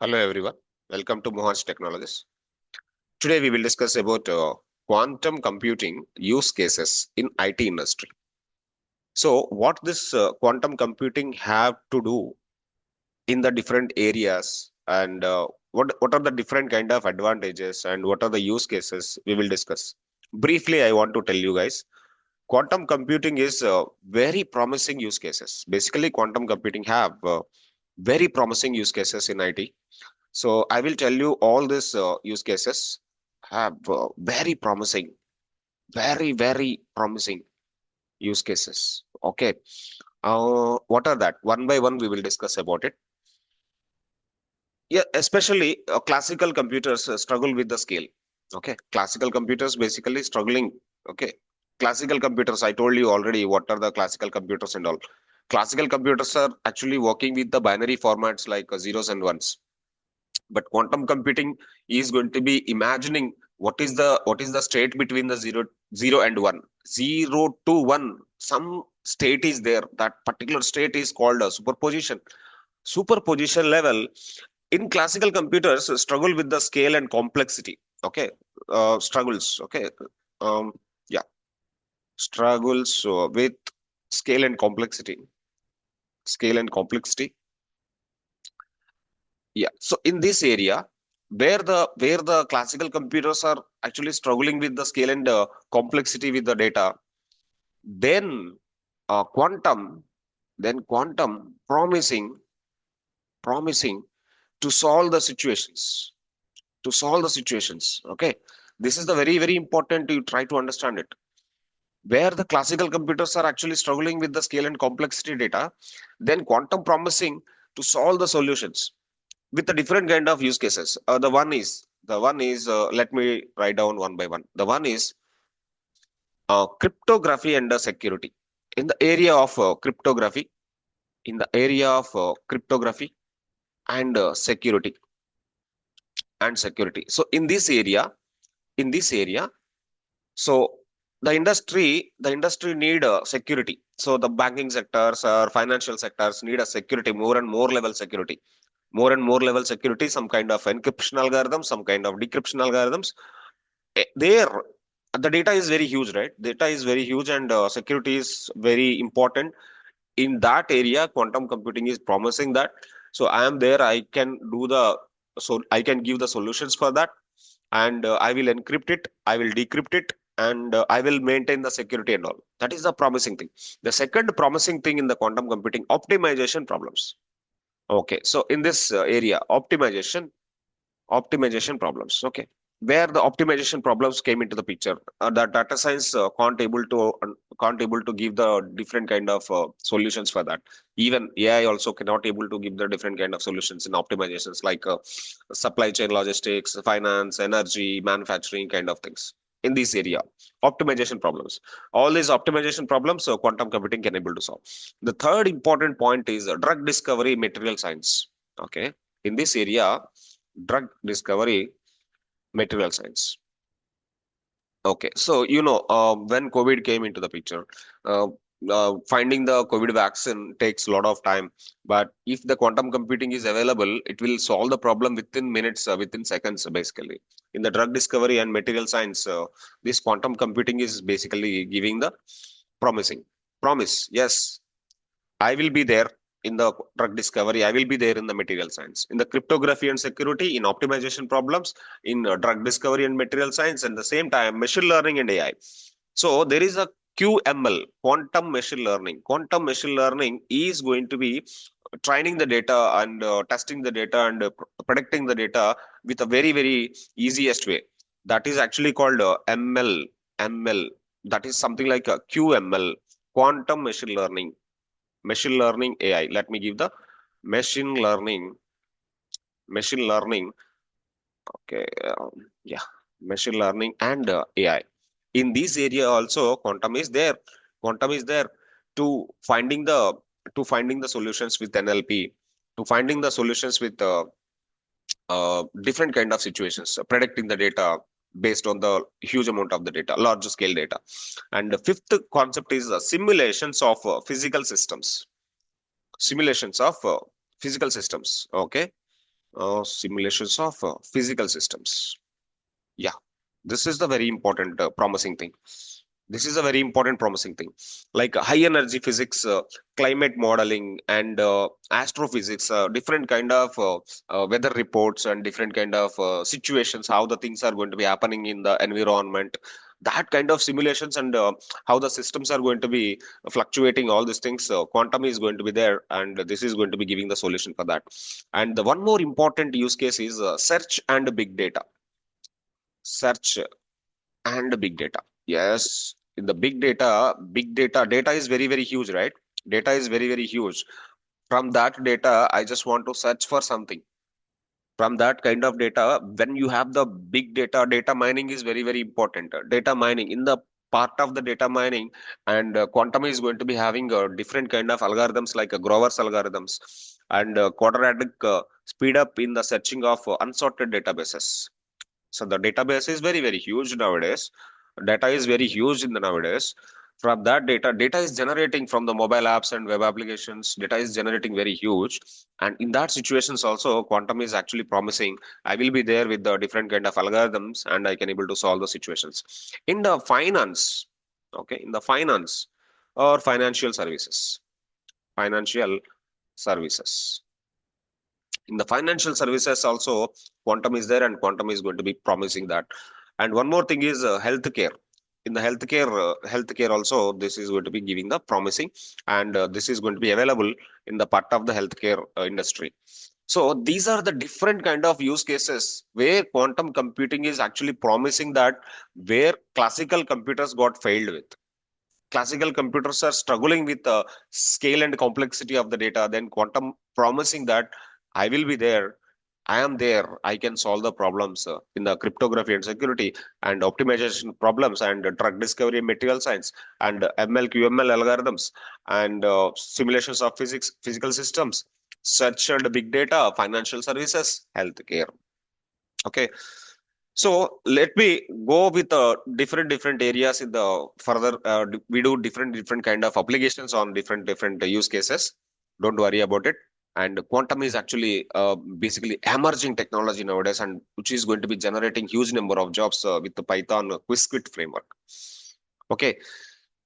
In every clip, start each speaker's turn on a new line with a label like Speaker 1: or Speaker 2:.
Speaker 1: Hello everyone, welcome to Mohansh Technologies. Today we will discuss about quantum computing use cases in IT industry. So what this quantum computing have to do in the different areas and what are the different kind of advantages and what are the use cases we will discuss. Briefly, I want to tell you guys, quantum computing is very promising use cases. Basically, quantum computing have very promising use cases in IT. So I will tell you all these use cases have very promising, very promising use cases. Okay. What are that? One by one, we will discuss about it. Yeah, especially classical computers struggle with the scale. Okay. Classical computers basically struggling. Okay. Classical computers, I told you already what are the classical computers and all. Classical computers are actually working with the binary formats like zeros and ones, but quantum computing is going to be imagining what is the state between the zero and one, 0 to 1. Some state is there. That particular state is called a superposition level. In classical computers struggle with the scale and complexity. Okay. Struggles. Okay. um yeah, struggles with scale and complexity. Scale and complexity. Yeah. So in this area, where the classical computers are actually struggling with the scale and complexity with the data, then quantum, promising to solve the situations, Okay. This is the very important to try to understand it. Where the classical computers are actually struggling with the scale and complexity data, then quantum promising to solve the solutions with the different kind of use cases. The one is let me write down one by one. The one is cryptography and security. In the area of cryptography and security. So in this area, so the industry need security. So the banking sectors or financial sectors need a security, more and more level security, some kind of encryption algorithms, some kind of decryption algorithms. There, the data is very huge, right? Data is very huge, and security is very important. In that area, quantum computing is promising that. So I am there. I can give the solutions for that, and I will encrypt it, I will decrypt it, and I will maintain the security and all. That is the promising thing. The second promising thing in the quantum computing, optimization problems. Okay, so in this area, optimization problems. Okay, where the optimization problems came into the picture, the data science can't able to give the different kind of solutions for that. Even AI also cannot able to give the different kind of solutions in optimizations, like supply chain logistics, finance, energy, manufacturing kind of things. In this area, optimization problems, all these optimization problems, so quantum computing can able to solve. The third important point is drug discovery, material science. Okay, in this area, drug discovery, material science. Okay, so when COVID came into the picture, uh, finding the COVID vaccine takes a lot of time. But if the quantum computing is available, it will solve the problem within minutes, within seconds, basically. In the drug discovery and material science, this quantum computing is basically giving the promising promise. Yes, I will be there in the drug discovery. I will be there in the material science, in the cryptography and security, in optimization problems, in drug discovery and material science, and the same time, machine learning and AI. So there is a QML, quantum machine learning. Quantum machine learning is going to be training the data and testing the data and predicting the data with a very easiest way. That is actually called ML. ML. That is something like a QML, quantum machine learning AI. Let me give the machine learning, machine learning. Okay, yeah, machine learning and AI. In this area also, quantum is there. Quantum is there to finding the solutions with NLP, to finding the solutions with different kind of situations, predicting the data based on the huge amount of the data, large scale data. And the fifth concept is simulations of physical systems. Okay. Simulations of physical systems. Yeah, this is the very important promising thing. This is a very important promising thing. Like high energy physics, climate modeling, and astrophysics, different kind of weather reports and different kind of situations, how the things are going to be happening in the environment. That kind of simulations and how the systems are going to be fluctuating, all these things, quantum is going to be there, and this is going to be giving the solution for that. And the one more important use case is search and big data. Search and big data. Yes, in the data is very, very huge, right? Data is very, very huge. From that data, I just want to search for something. From that kind of data, when you have the big data, data mining is very, very important. Data mining in the part of the data mining, and quantum is going to be having different kind of algorithms like Grover's algorithms and quadratic speed up in the searching of unsorted databases. So the database is very, very huge nowadays. Data is very huge in the nowadays. From that data is generating from the mobile apps and web applications. Data is generating very huge. And in that situations also, quantum is actually promising. I will be there with the different kind of algorithms and I can able to solve the situations. In the finance, okay, in the finance or financial services. Financial services. In the financial services also, quantum is there and quantum is going to be promising that. And one more thing is healthcare. In the healthcare also, this is going to be giving the promising, and this is going to be available in the part of the healthcare industry. So these are the different kind of use cases where quantum computing is actually promising, that where classical computers got failed with. Classical computers are struggling with the scale and complexity of the data, then quantum promising that I will be there, I am there, I can solve the problems in the cryptography and security and optimization problems and drug discovery and material science and ML QML algorithms and simulations of physical systems, search and big data, financial services, healthcare. Okay, so let me go with different areas in the further. We do different kind of applications on different use cases. Don't worry about it. And quantum is actually basically emerging technology nowadays, and which is going to be generating huge number of jobs with the Python QuiskQuit framework. Okay,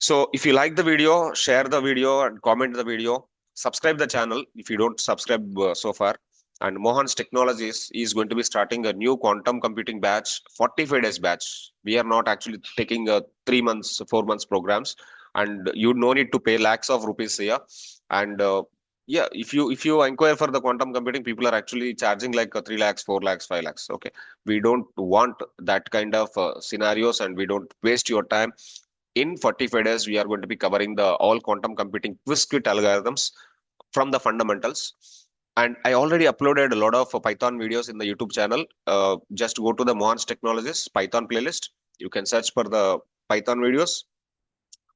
Speaker 1: so if you like the video, share the video and comment the video. Subscribe the channel if you don't subscribe so far. And Mohansh Technologies is going to be starting a new quantum computing batch, 45 days batch. We are not actually taking 3 months, 4 months programs, and you no need to pay lakhs of rupees here. And yeah, if you inquire for the quantum computing, people are actually charging like 3 lakhs, 4 lakhs, 5 lakhs. Okay, we don't want that kind of scenarios, and we don't waste your time. In 45 days, we are going to be covering the all quantum computing QuiskQuit algorithms from the fundamentals. And I already uploaded a lot of Python videos in the YouTube channel. Just go to the Mohansh Technologies Python playlist. You can search for the Python videos.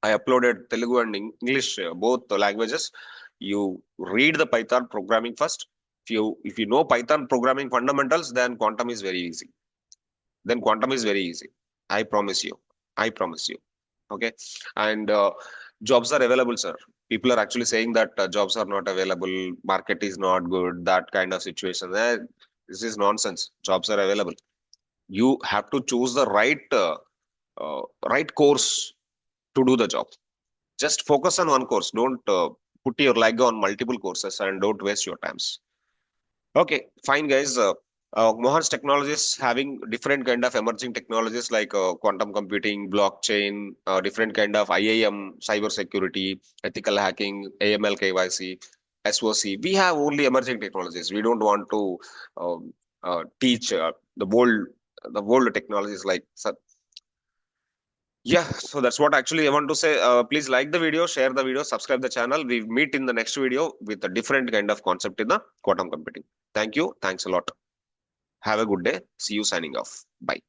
Speaker 1: I uploaded Telugu and English, both the languages. You read the Python programming first. If you know Python programming fundamentals, then quantum is very easy. Then quantum is very easy. I promise you. I promise you. Okay, and jobs are available, sir. People are actually saying that jobs are not available, market is not good, that kind of situation. This is nonsense. Jobs are available. You have to choose the right course to do the job. Just focus on one course. Don't put your leg on multiple courses, and don't waste your times. Okay, fine, guys. Mohan's Technologies having different kind of emerging technologies like quantum computing, blockchain, different kind of IAM, cybersecurity, ethical hacking, AML KYC, SOC. We have only emerging technologies. We don't want to teach the world technologies like. So, yeah, so that's what actually I want to say. Please like the video, share the video, subscribe the channel. We meet in the next video with a different kind of concept in the quantum computing. Thank you. Thanks a lot. Have a good day. See you signing off. Bye.